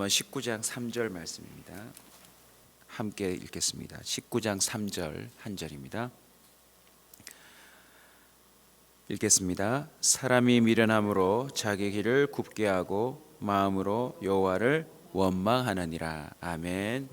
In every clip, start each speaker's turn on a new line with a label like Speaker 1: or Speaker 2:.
Speaker 1: 19장 3절 말씀입니다. 함께 읽겠습니다. 19장 3절 한 절입니다. 읽겠습니다. 사람이 미련함으로 자기 길을 굽게 하고 마음으로 여호와를 원망하느니라. 아멘.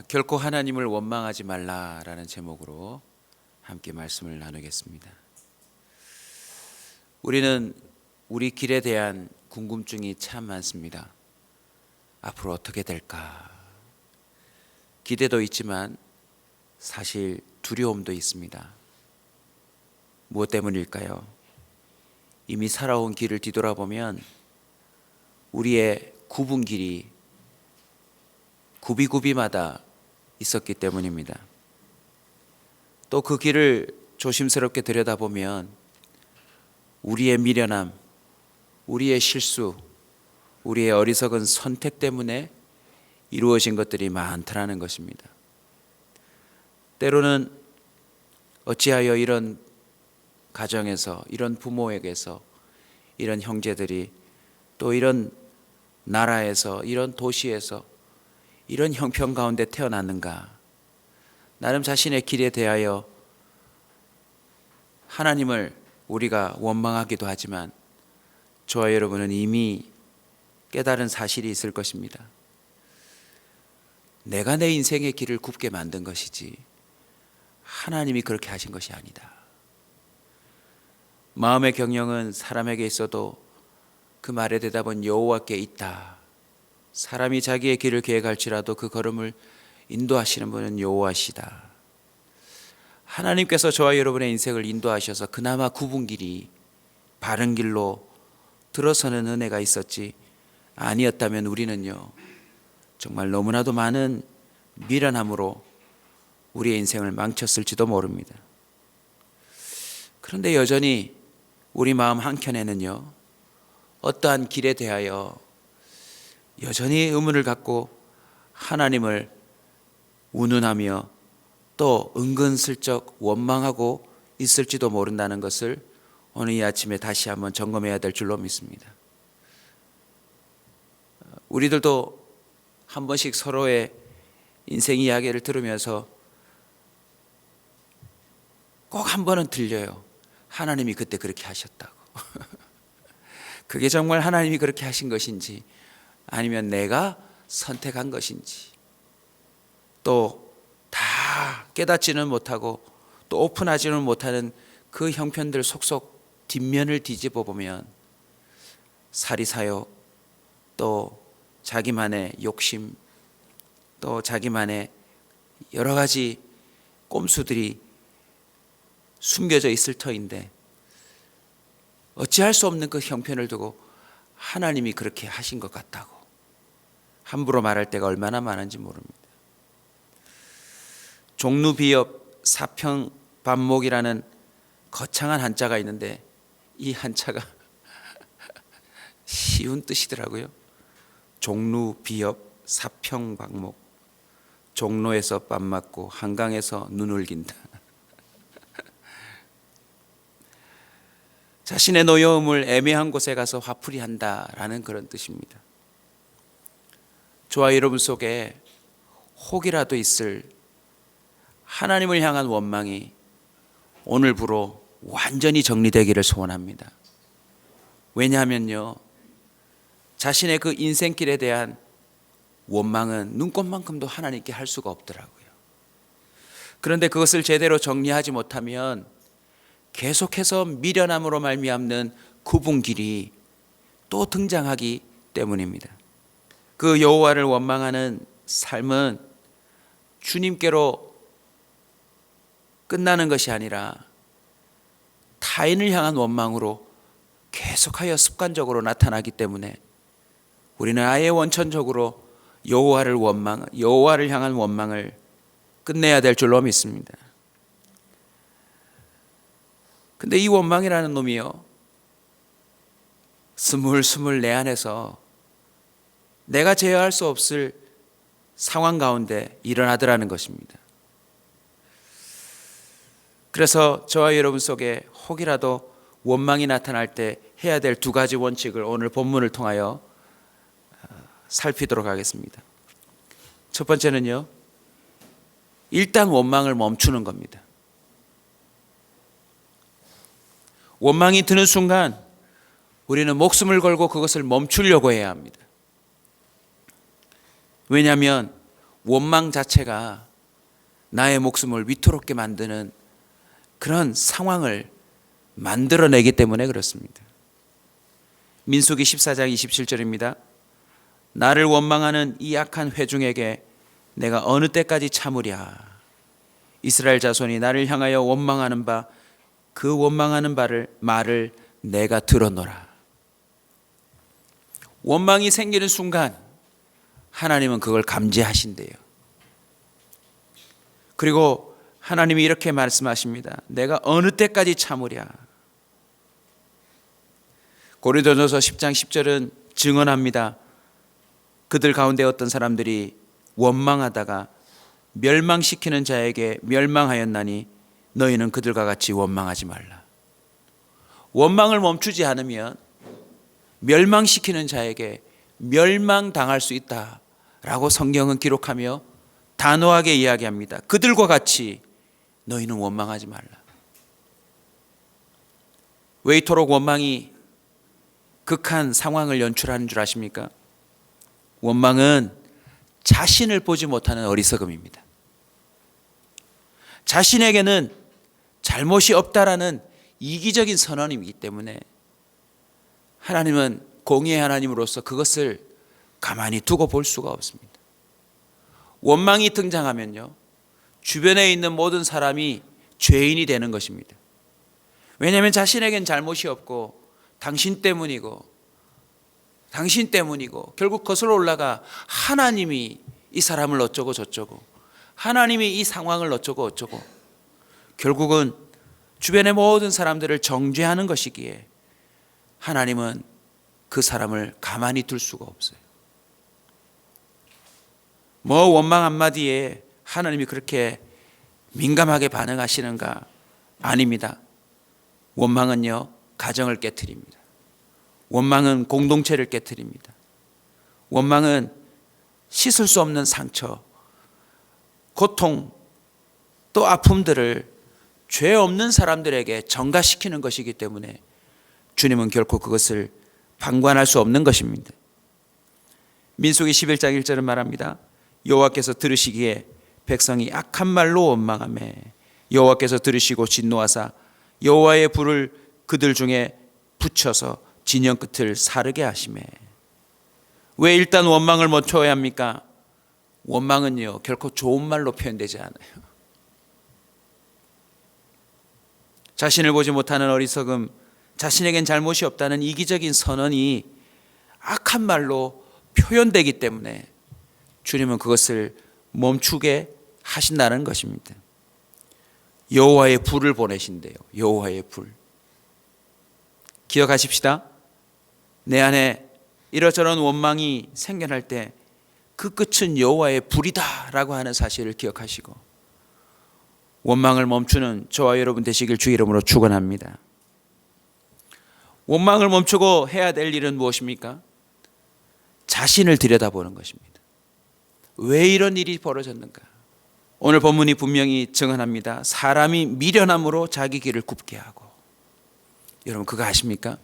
Speaker 1: 결코 하나님을 원망하지 말라라는 제목으로 함께 말씀을 나누겠습니다. 우리는 우리 길에 대한 궁금증이 참 많습니다. 앞으로 어떻게 될까? 기대도 있지만 사실 두려움도 있습니다. 무엇 때문일까요? 이미 살아온 길을 뒤돌아보면 우리의 굽은 길이 굽이굽이마다 있었기 때문입니다. 또 그 길을 조심스럽게 들여다보면 우리의 미련함, 우리의 실수, 우리의 어리석은 선택 때문에 이루어진 것들이 많다라는 것입니다. 때로는 어찌하여 이런 가정에서, 이런 부모에게서, 이런 형제들이, 또 이런 나라에서, 이런 도시에서 이런 형편 가운데 태어났는가? 나름 자신의 길에 대하여 하나님을 우리가 원망하기도 하지만 저와 여러분은 이미 깨달은 사실이 있을 것입니다. 내가 내 인생의 길을 굽게 만든 것이지 하나님이 그렇게 하신 것이 아니다. 마음의 경영은 사람에게 있어도 그 말의 대답은 여호와께 있다. 사람이 자기의 길을 계획할지라도 그 걸음을 인도하시는 분은 여호와시다. 하나님께서 저와 여러분의 인생을 인도하셔서 그나마 굽은 길이 바른 길로 들어서는 은혜가 있었지, 아니었다면 우리는요 정말 너무나도 많은 미련함으로 우리의 인생을 망쳤을지도 모릅니다. 그런데 여전히 우리 마음 한켠에는요 어떠한 길에 대하여 여전히 의문을 갖고 하나님을 운운하며 또 은근슬쩍 원망하고 있을지도 모른다는 것을 오늘 이 아침에 다시 한번 점검해야 될 줄로 믿습니다. 우리들도 한 번씩 서로의 인생 이야기를 들으면서 꼭 한 번은 들려요. 하나님이 그때 그렇게 하셨다고. 그게 정말 하나님이 그렇게 하신 것인지 아니면 내가 선택한 것인지, 또 다 깨닫지는 못하고 또 오픈하지는 못하는 그 형편들 속속 뒷면을 뒤집어 보면 사리사욕, 또 자기만의 욕심, 또 자기만의 여러 가지 꼼수들이 숨겨져 있을 터인데 어찌할 수 없는 그 형편을 두고 하나님이 그렇게 하신 것 같다고 함부로 말할 때가 얼마나 많은지 모릅니다. 종루비읍 사평반목이라는 거창한 한자가 있는데 이 한자가 쉬운 뜻이더라고요. 종루비읍 사평반목, 종로에서 밥 맞고 한강에서 눈 울긴다. 자신의 노여움을 애매한 곳에 가서 화풀이 한다라는 그런 뜻입니다. 저와 여러분 속에 혹이라도 있을 하나님을 향한 원망이 오늘부로 완전히 정리되기를 소원합니다. 왜냐하면요 자신의 그 인생길에 대한 원망은 눈꼽만큼도 하나님께 할 수가 없더라고요. 그런데 그것을 제대로 정리하지 못하면 계속해서 미련함으로 말미암는 굽은 길이 또 등장하기 때문입니다. 그 여호와를 원망하는 삶은 주님께로 끝나는 것이 아니라 타인을 향한 원망으로 계속하여 습관적으로 나타나기 때문에 우리는 아예 원천적으로 여호와를 향한 원망을 끝내야 될 줄로 믿습니다. 근데 이 원망이라는 놈이요 스물스물 내 안에서 내가 제어할 수 없을 상황 가운데 일어나더라는 것입니다. 그래서 저와 여러분 속에 혹이라도 원망이 나타날 때 해야 될 두 가지 원칙을 오늘 본문을 통하여 살피도록 하겠습니다. 첫 번째는요, 일단 원망을 멈추는 겁니다. 원망이 드는 순간 우리는 목숨을 걸고 그것을 멈추려고 해야 합니다. 왜냐하면 원망 자체가 나의 목숨을 위태롭게 만드는 그런 상황을 만들어내기 때문에 그렇습니다. 민수기 14장 27절입니다. 나를 원망하는 이 악한 회중에게 내가 어느 때까지 참으랴. 이스라엘 자손이 나를 향하여 원망하는 바 그 원망하는 말을 내가 들어노라. 원망이 생기는 순간 하나님은 그걸 감지하신대요. 그리고 하나님이 이렇게 말씀하십니다. 내가 어느 때까지 참으랴. 고린도전서 10장 10절은 증언합니다. 그들 가운데 어떤 사람들이 원망하다가 멸망시키는 자에게 멸망하였나니 너희는 그들과 같이 원망하지 말라. 원망을 멈추지 않으면 멸망시키는 자에게 멸망당할 수 있다라고 성경은 기록하며 단호하게 이야기합니다. 그들과 같이 너희는 원망하지 말라. 왜 이토록 원망이 극한 상황을 연출하는 줄 아십니까? 원망은 자신을 보지 못하는 어리석음입니다. 자신에게는 잘못이 없다라는 이기적인 선언이기 때문에 하나님은 공의의 하나님으로서 그것을 가만히 두고 볼 수가 없습니다. 원망이 등장하면요, 주변에 있는 모든 사람이 죄인이 되는 것입니다. 왜냐하면 자신에겐 잘못이 없고 당신 때문이고 결국 거슬러 올라가 하나님이 이 사람을 어쩌고 저쩌고, 하나님이 이 상황을 어쩌고 결국은 주변의 모든 사람들을 정죄하는 것이기에 하나님은 그 사람을 가만히 둘 수가 없어요. 원망 한마디에 하나님이 그렇게 민감하게 반응하시는가? 아닙니다. 원망은요, 가정을 깨트립니다. 원망은 공동체를 깨트립니다. 원망은 씻을 수 없는 상처, 고통, 또 아픔들을 죄 없는 사람들에게 전가시키는 것이기 때문에 주님은 결코 그것을 방관할 수 없는 것입니다. 민수기 11장 1절은 말합니다. 여호와께서 들으시기에 백성이 악한 말로 원망하매 여호와께서 들으시고 진노하사 여호와의 불을 그들 중에 붙여서 진영 끝을 사르게 하시매. 왜 일단 원망을 멈춰야 합니까? 원망은요, 결코 좋은 말로 표현되지 않아요. 자신을 보지 못하는 어리석음, 자신에겐 잘못이 없다는 이기적인 선언이 악한 말로 표현되기 때문에 주님은 그것을 멈추게 하신다는 것입니다. 여호와의 불을 보내신대요. 여호와의 불. 기억하십시다. 내 안에 이러저런 원망이 생겨날 때 그 끝은 여호와의 불이다라고 하는 사실을 기억하시고 원망을 멈추는 저와 여러분 되시길 주 이름으로 축원합니다. 원망을 멈추고 해야 될 일은 무엇입니까? 자신을 들여다보는 것입니다. 왜 이런 일이 벌어졌는가? 오늘 본문이 분명히 증언합니다. 사람이 미련함으로 자기 길을 굽게 하고. 여러분 그거 아십니까?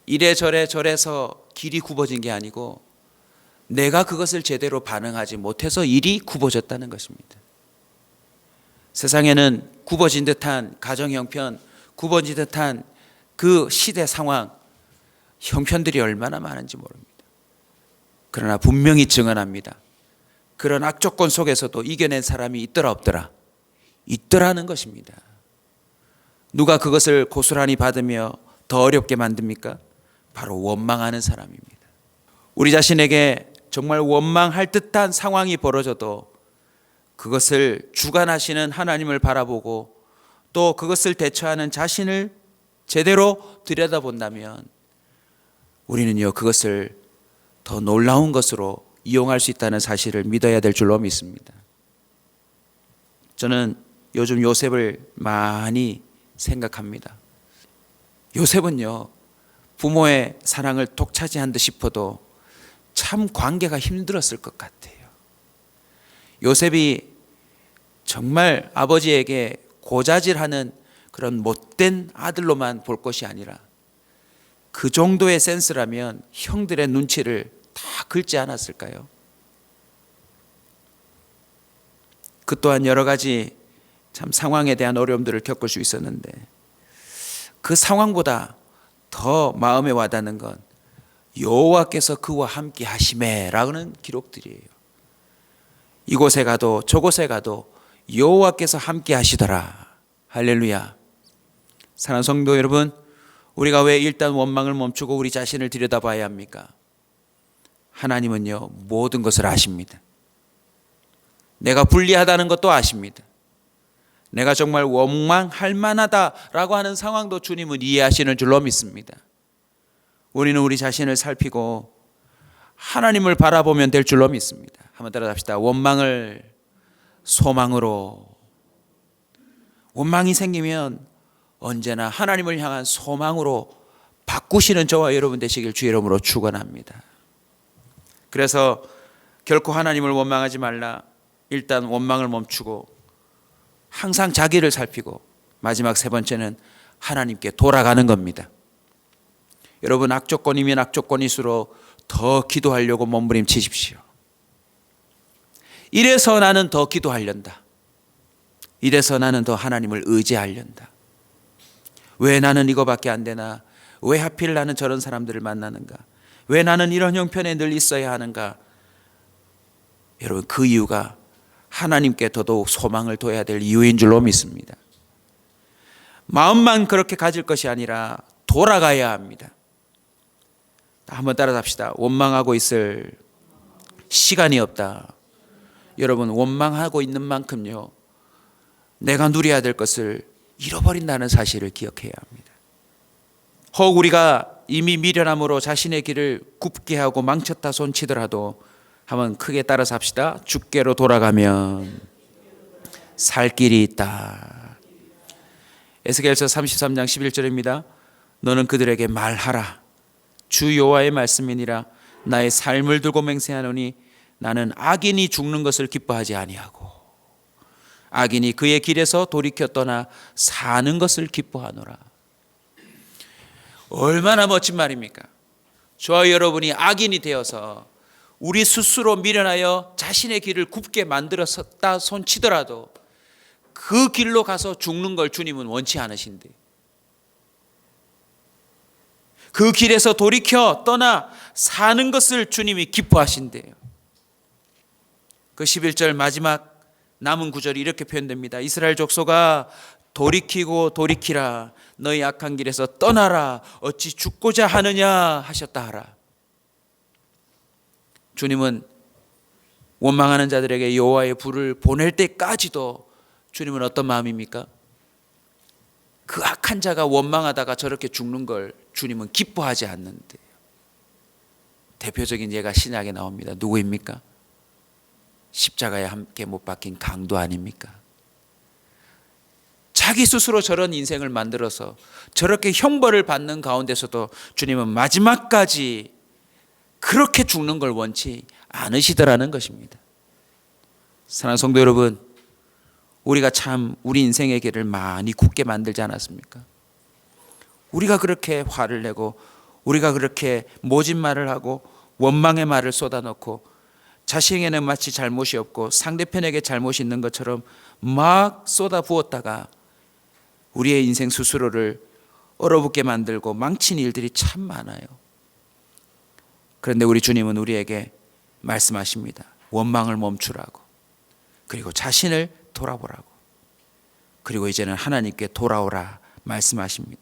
Speaker 1: 이래저래 저래서 길이 굽어진 게 아니고 내가 그것을 제대로 반응하지 못해서 일이 굽어졌다는 것입니다. 세상에는 굽어진 듯한 가정 형편, 굽어진 듯한 그 시대 상황, 형편들이 얼마나 많은지 모릅니다. 그러나 분명히 증언합니다. 그런 악조건 속에서도 이겨낸 사람이 있더라 없더라? 있더라는 것입니다. 누가 그것을 고스란히 받으며 더 어렵게 만듭니까? 바로 원망하는 사람입니다. 우리 자신에게 정말 원망할 듯한 상황이 벌어져도 그것을 주관하시는 하나님을 바라보고 또 그것을 대처하는 자신을 제대로 들여다본다면 우리는요 그것을 더 놀라운 것으로 이용할 수 있다는 사실을 믿어야 될 줄로 믿습니다. 저는 요즘 요셉을 많이 생각합니다. 요셉은요 부모의 사랑을 독차지한 듯 싶어도 참 관계가 힘들었을 것 같아요. 요셉이 정말 아버지에게 고자질하는 그런 못된 아들로만 볼 것이 아니라 그 정도의 센스라면 형들의 눈치를 다 긁지 않았을까요? 그 또한 여러 가지 참 상황에 대한 어려움들을 겪을 수 있었는데 그 상황보다 더 마음에 와닿는 건 여호와께서 그와 함께 하시매라는 기록들이에요. 이곳에 가도 저곳에 가도 여호와께서 함께 하시더라. 할렐루야. 사랑하는 성도 여러분, 우리가 왜 일단 원망을 멈추고 우리 자신을 들여다봐야 합니까? 하나님은요, 모든 것을 아십니다. 내가 불리하다는 것도 아십니다. 내가 정말 원망할 만하다라고 하는 상황도 주님은 이해하시는 줄로 믿습니다. 우리는 우리 자신을 살피고 하나님을 바라보면 될 줄로 믿습니다. 한번 따라합시다. 원망을 소망으로. 원망이 생기면 언제나 하나님을 향한 소망으로 바꾸시는 저와 여러분 되시길 주의 이름으로 축원합니다. 그래서 결코 하나님을 원망하지 말라. 일단 원망을 멈추고 항상 자기를 살피고 마지막 세 번째는 하나님께 돌아가는 겁니다. 여러분, 악조건이면 악조건일수록 더 기도하려고 몸부림치십시오. 이래서 나는 더 기도하련다. 이래서 나는 더 하나님을 의지하련다. 왜 나는 이거밖에 안 되나? 왜 하필 나는 저런 사람들을 만나는가? 왜 나는 이런 형편에 늘 있어야 하는가? 여러분, 그 이유가 하나님께 더더욱 소망을 둬야 될 이유인 줄로 믿습니다. 마음만 그렇게 가질 것이 아니라 돌아가야 합니다. 한번 따라합시다. 원망하고 있을 시간이 없다. 여러분, 원망하고 있는 만큼요, 내가 누려야 될 것을 잃어버린다는 사실을 기억해야 합니다. 혹 우리가 이미 미련함으로 자신의 길을 굽게 하고 망쳤다 손치더라도 한번 크게 따라서 합시다. 주께로 돌아가면 살 길이 있다. 에스겔서 33장 11절입니다. 너는 그들에게 말하라. 주 여호와의 말씀이니라. 나의 삶을 들고 맹세하노니 나는 악인이 죽는 것을 기뻐하지 아니하고 악인이 그의 길에서 돌이켜 떠나 사는 것을 기뻐하노라. 얼마나 멋진 말입니까? 저와 여러분이 악인이 되어서 우리 스스로 미련하여 자신의 길을 굽게 만들었다 손치더라도 그 길로 가서 죽는 걸 주님은 원치 않으신데, 그 길에서 돌이켜 떠나 사는 것을 주님이 기뻐하신대요. 그 11절 마지막 남은 구절이 이렇게 표현됩니다. 이스라엘 족속아 돌이키고 돌이키라. 너희 악한 길에서 떠나라. 어찌 죽고자 하느냐 하셨다 하라. 주님은 원망하는 자들에게 여호와의 불을 보낼 때까지도 주님은 어떤 마음입니까? 그 악한 자가 원망하다가 저렇게 죽는 걸 주님은 기뻐하지 않는데, 대표적인 예가 신약에 나옵니다. 누구입니까? 십자가에 함께 못 박힌 강도 아닙니까? 자기 스스로 저런 인생을 만들어서 저렇게 형벌을 받는 가운데서도 주님은 마지막까지 그렇게 죽는 걸 원치 않으시더라는 것입니다. 사랑하는 성도 여러분, 우리가 참 우리 인생의 길을 많이 굳게 만들지 않았습니까? 우리가 그렇게 화를 내고 우리가 그렇게 모진 말을 하고 원망의 말을 쏟아놓고 자신에게는 마치 잘못이 없고 상대편에게 잘못이 있는 것처럼 막 쏟아부었다가 우리의 인생 스스로를 얼어붙게 만들고 망친 일들이 참 많아요. 그런데 우리 주님은 우리에게 말씀하십니다. 원망을 멈추라고. 그리고 자신을 돌아보라고. 그리고 이제는 하나님께 돌아오라 말씀하십니다.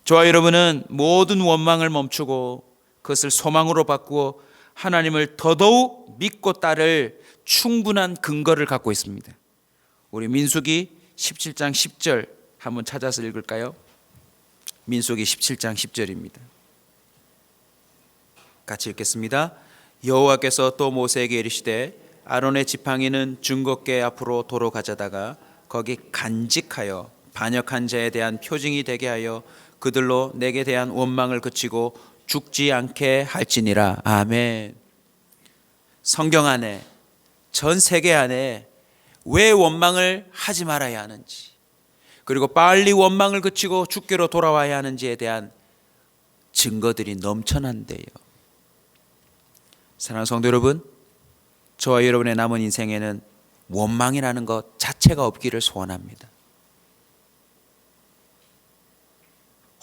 Speaker 1: 저와 여러분은 모든 원망을 멈추고 그것을 소망으로 바꾸어 하나님을 더더욱 믿고 따를 충분한 근거를 갖고 있습니다. 우리 민수기 17장 10절 한번 찾아서 읽을까요? 민수기 17장 10절입니다. 같이 읽겠습니다. 여호와께서 또 모세에게 이르시되 아론의 지팡이는 증거궤 앞으로 도로 가져다가 거기 간직하여 반역한 자에 대한 표징이 되게 하여 그들로 내게 대한 원망을 그치고 죽지 않게 할지니라. 아멘. 성경 안에, 전 세계 안에 왜 원망을 하지 말아야 하는지, 그리고 빨리 원망을 그치고 주께로 돌아와야 하는지에 대한 증거들이 넘쳐난대요. 사랑하는 성도 여러분, 저와 여러분의 남은 인생에는 원망이라는 것 자체가 없기를 소원합니다.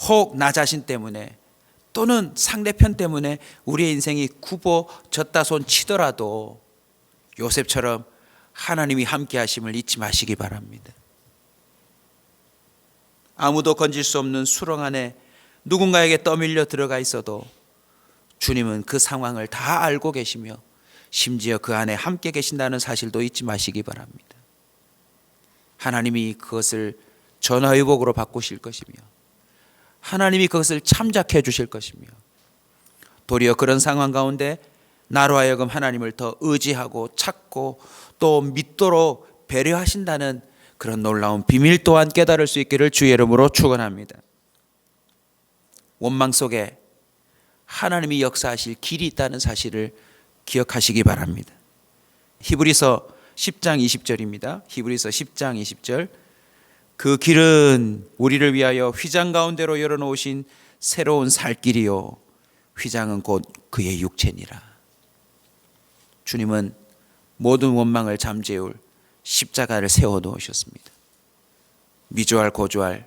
Speaker 1: 혹 나 자신 때문에 또는 상대편 때문에 우리의 인생이 굽어졌다 손 치더라도 요셉처럼 하나님이 함께 하심을 잊지 마시기 바랍니다. 아무도 건질 수 없는 수렁 안에 누군가에게 떠밀려 들어가 있어도 주님은 그 상황을 다 알고 계시며 심지어 그 안에 함께 계신다는 사실도 잊지 마시기 바랍니다. 하나님이 그것을 전화위복으로 바꾸실 것이며 하나님이 그것을 참작해 주실 것이며 도리어 그런 상황 가운데 나로 하여금 하나님을 더 의지하고 찾고 또 믿도록 배려하신다는 그런 놀라운 비밀 또한 깨달을 수 있기를 주의 이름으로 축원합니다. 원망 속에 하나님이 역사하실 길이 있다는 사실을 기억하시기 바랍니다. 히브리서 10장 20절입니다. 히브리서 10장 20절. 그 길은 우리를 위하여 휘장 가운데로 열어놓으신 새로운 살 길이요 휘장은 곧 그의 육체니라. 주님은 모든 원망을 잠재울 십자가를 세워놓으셨습니다. 미조할 고조할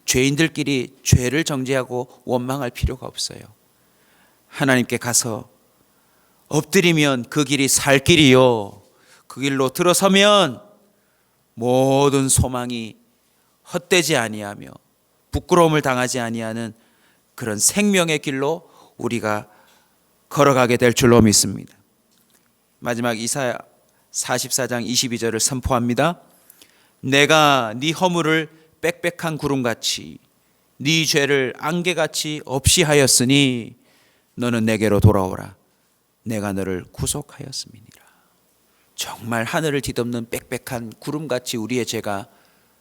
Speaker 1: 죄인들끼리 죄를 정죄하고 원망할 필요가 없어요. 하나님께 가서 엎드리면 그 길이 살 길이요 그 길로 들어서면 모든 소망이 헛되지 아니하며 부끄러움을 당하지 아니하는 그런 생명의 길로 우리가 걸어가게 될 줄로 믿습니다. 마지막 이사야 44장 22절을 선포합니다. 내가 네 허물을 빽빽한 구름같이 네 죄를 안개같이 없이 하였으니 너는 내게로 돌아오라. 내가 너를 구속하였음이니라. 정말 하늘을 뒤덮는 빽빽한 구름같이 우리의 죄가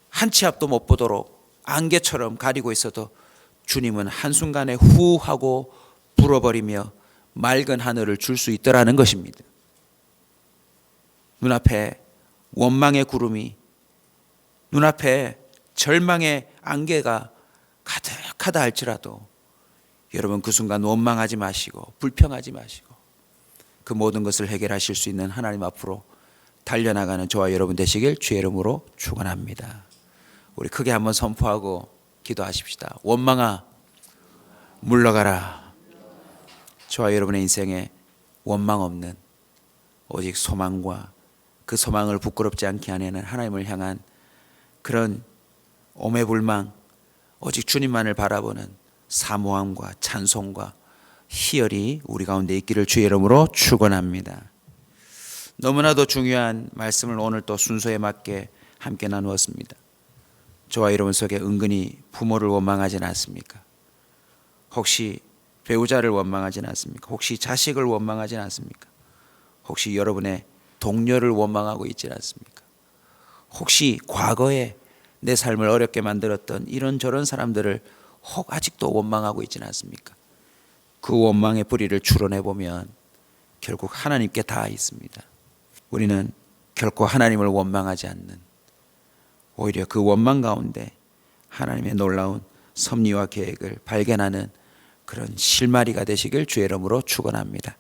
Speaker 1: 한 치 앞도 못 보도록 안개처럼 가리고 있어도 주님은 한순간에 후 하고 불어버리며 맑은 하늘을 줄 수 있더라는 것입니다. 눈앞에 원망의 구름이, 눈앞에 절망의 안개가 가득하다 할지라도 여러분 그 순간 원망하지 마시고 불평하지 마시고 그 모든 것을 해결하실 수 있는 하나님 앞으로 달려나가는 저와 여러분 되시길 주의 이름으로 축원합니다. 우리 크게 한번 선포하고 기도하십시다. 원망아 물러가라. 저와 여러분의 인생에 원망 없는 오직 소망과 그 소망을 부끄럽지 않게 하는 하나님을 향한 그런 오매불망 오직 주님만을 바라보는 사모함과 찬송과 희열이 우리 가운데 있기를 주의 이름으로 축원합니다. 너무나도 중요한 말씀을 오늘 또 순서에 맞게 함께 나누었습니다. 저와 여러분 속에 은근히 부모를 원망하지는 않습니까? 혹시 배우자를 원망하지는 않습니까? 혹시 자식을 원망하지는 않습니까? 혹시 여러분의 동료를 원망하고 있지는 않습니까? 혹시 과거에 내 삶을 어렵게 만들었던 이런저런 사람들을 혹 아직도 원망하고 있지는 않습니까? 그 원망의 뿌리를 추론해 보면 결국 하나님께 다 있습니다. 우리는 결코 하나님을 원망하지 않는, 오히려 그 원망 가운데 하나님의 놀라운 섭리와 계획을 발견하는 그런 실마리가 되시길 주의 이름으로 축원합니다.